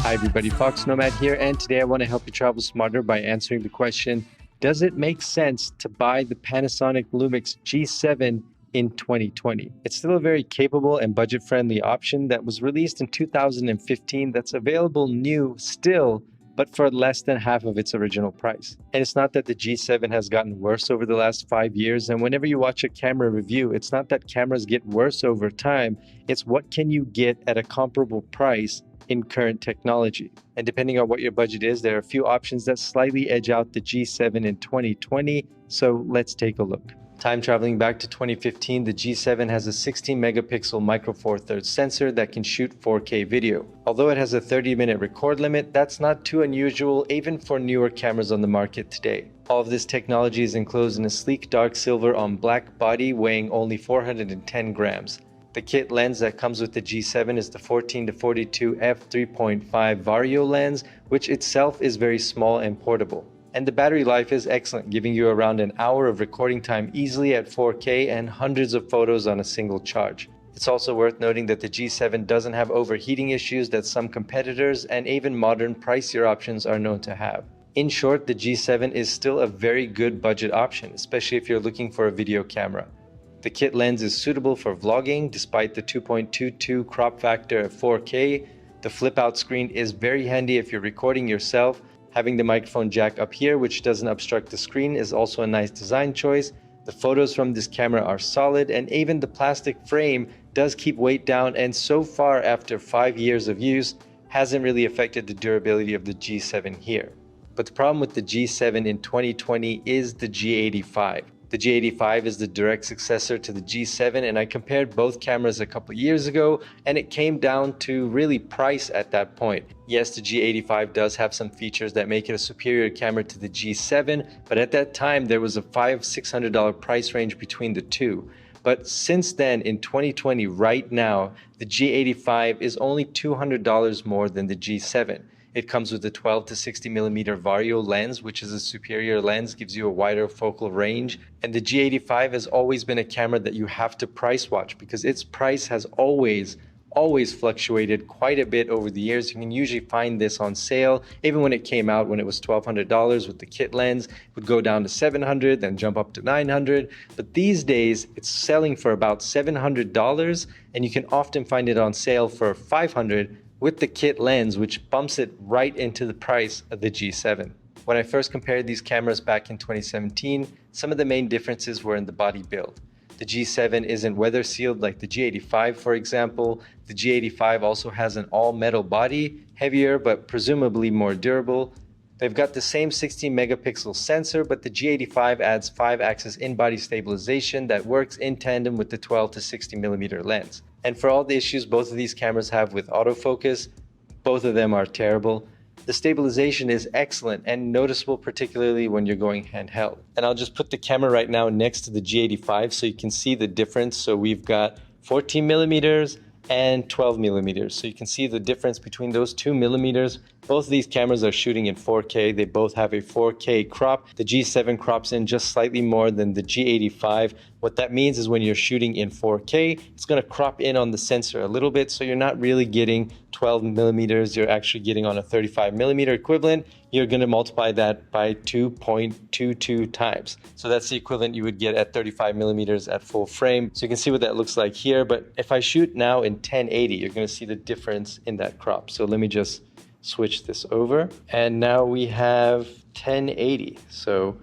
Hi everybody, foXnoMad here, and today I want to help you travel smarter by answering the question, does it make sense to buy the Panasonic Lumix G7 in 2020? It's still a very capable and budget-friendly option that was released in 2015 that's available new still, but for less than half of its original price. And it's not that the G7 has gotten worse over the last 5 years, and whenever you watch a camera review, it's not that cameras get worse over time, it's what can you get at a comparable price in current technology. And depending on what your budget is, there are a few options that slightly edge out the G7 in 2020, so let's take a look. Time traveling back to 2015, the G7 has a 16 megapixel micro four thirds sensor that can shoot 4K video. Although it has a 30-minute record limit, that's not too unusual even for newer cameras on the market today. All of this technology is enclosed in a sleek dark silver on black body weighing only 410 grams. The kit lens that comes with the G7 is the 14-42 f3.5 Vario lens, which itself is very small and portable. And the battery life is excellent, giving you around an hour of recording time easily at 4K and hundreds of photos on a single charge. It's also worth noting that the G7 doesn't have overheating issues that some competitors and even modern pricier options are known to have. In short, the G7 is still a very good budget option, especially if you're looking for a video camera. The kit lens is suitable for vlogging despite the 2.22 crop factor at 4K. The flip out screen is very handy if you're recording yourself. Having the microphone jack up here, which doesn't obstruct the screen, is also a nice design choice. The photos from this camera are solid, and even the plastic frame does keep weight down, and so far after 5 years of use hasn't really affected the durability of the G7 here. But the problem with the G7 in 2020 is the G85. The G85 is the direct successor to the G7, and I compared both cameras a couple years ago, and it came down to really price at that point. Yes, the G85 does have some features that make it a superior camera to the G7, but at that time there was a $500–600 price range between the two. But since then, in 2020, right now, the G85 is only $200 more than the G7. It comes with a 12-60mm Vario lens, which is a superior lens, gives you a wider focal range. And the G85 has always been a camera that you have to price watch because its price has always fluctuated quite a bit over the years. You can usually find this on sale. Even when it came out, when it was $1,200 with the kit lens, it would go down to $700, then jump up to $900. But these days, it's selling for about $700, and you can often find it on sale for $500 with the kit lens, which bumps it right into the price of the G7. When I first compared these cameras back in 2017, some of the main differences were in the body build. The G7 isn't weather sealed like the G85, for example. The G85 also has an all-metal body, heavier but presumably more durable. They've got the same 16 megapixel sensor, but the G85 adds 5-axis in-body stabilization that works in tandem with the 12-60mm lens. And for all the issues both of these cameras have with autofocus, both of them are terrible. The stabilization is excellent and noticeable, particularly when you're going handheld. And I'll just put the camera right now next to the G85 so you can see the difference. So we've got 14mm and 12mm. So you can see the difference between those 2mm. Both of these cameras are shooting in 4K. They both have a 4K crop. The G7 crops in just slightly more than the G85. What that means is when you're shooting in 4K, it's going to crop in on the sensor a little bit, so you're not really getting 12mm. You're actually getting on a 35mm equivalent. You're going to multiply that by 2.22 times. So that's the equivalent you would get at 35mm at full frame. So you can see what that looks like here. But if I shoot now in 1080, you're going to see the difference in that crop. So let me just switch this over. And now we have 1080. So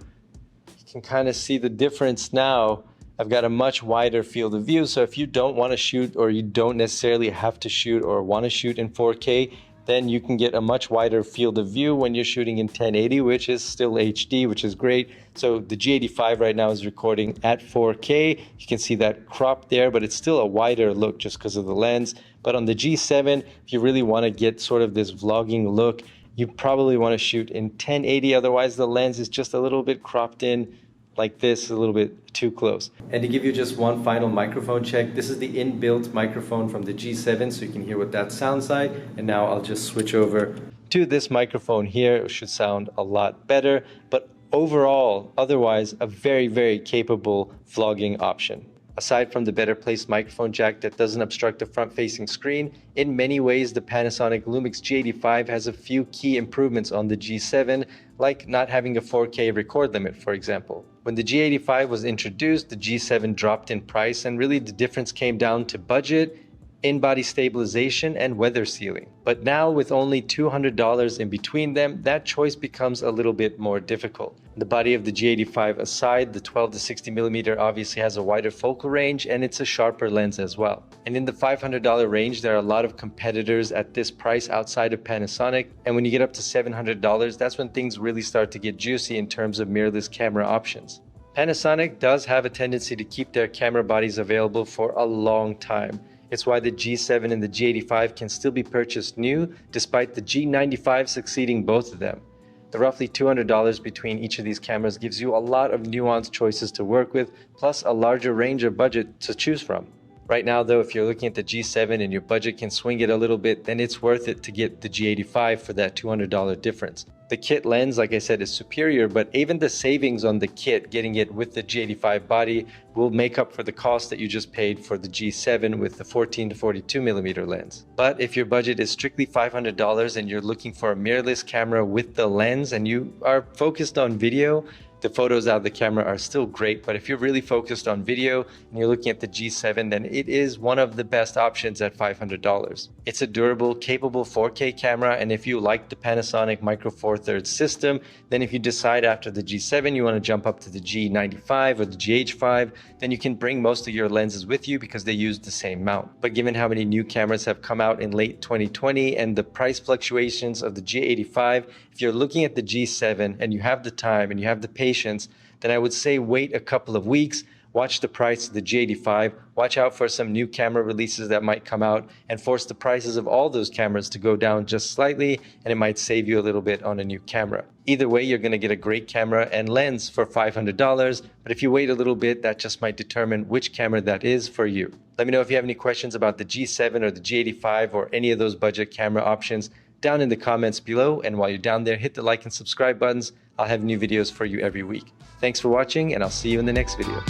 you can kind of see the difference now. I've got a much wider field of view. So if you don't want to shoot, or you don't necessarily have to shoot or want to shoot in 4K, then you can get a much wider field of view when you're shooting in 1080, which is still HD, which is great. So the G85 right now is recording at 4K. You can see that crop there, but it's still a wider look just because of the lens. But on the G7, if you really want to get sort of this vlogging look, you probably want to shoot in 1080. Otherwise, the lens is just a little bit cropped in like this, a little bit too close. And to give you just one final microphone check, this is the inbuilt microphone from the G7, so you can hear what that sounds like. And now I'll just switch over to this microphone here. It should sound a lot better, but overall, otherwise, a very, very capable vlogging option. Aside from the better placed microphone jack that doesn't obstruct the front-facing screen, in many ways the Panasonic Lumix G85 has a few key improvements on the G7, like not having a 4K record limit, for example. When the G85 was introduced, the G7 dropped in price, and really the difference came down to budget, in-body stabilization, and weather sealing. But now, with only $200 in between them, that choice becomes a little bit more difficult. The body of the G85 aside, the 12 to 60mm obviously has a wider focal range, and it's a sharper lens as well. And in the $500 range, there are a lot of competitors at this price outside of Panasonic, and when you get up to $700, that's when things really start to get juicy in terms of mirrorless camera options. Panasonic does have a tendency to keep their camera bodies available for a long time. It's why the G7 and the G85 can still be purchased new, despite the G95 succeeding both of them. The roughly $200 between each of these cameras gives you a lot of nuanced choices to work with, plus a larger range of budget to choose from. Right now though, if you're looking at the G7 and your budget can swing it a little bit, then it's worth it to get the G85 for that $200 difference. The kit lens, like I said, is superior, but even the savings on the kit, getting it with the G85 body, will make up for the cost that you just paid for the G7 with the 14 to 42mm lens. But if your budget is strictly $500 and you're looking for a mirrorless camera with the lens and you are focused on video, the photos out of the camera are still great, but if you're really focused on video and you're looking at the G7, then it is one of the best options at $500. It's a durable, capable 4K camera, and if you like the Panasonic Micro Four Thirds system, then if you decide after the G7 you want to jump up to the G95 or the GH5, then you can bring most of your lenses with you because they use the same mount. But given how many new cameras have come out in late 2020 and the price fluctuations of the G85, if you're looking at the G7 and you have the time and you have the patience, then I would say wait a couple of weeks, watch the price of the G85, watch out for some new camera releases that might come out, and force the prices of all those cameras to go down just slightly, and it might save you a little bit on a new camera. Either way, you're going to get a great camera and lens for $500, but if you wait a little bit, that just might determine which camera that is for you. Let me know if you have any questions about the G7 or the G85 or any of those budget camera options down in the comments below, and while you're down there, hit the like and subscribe buttons. I'll have new videos for you every week. Thanks for watching, and I'll see you in the next video.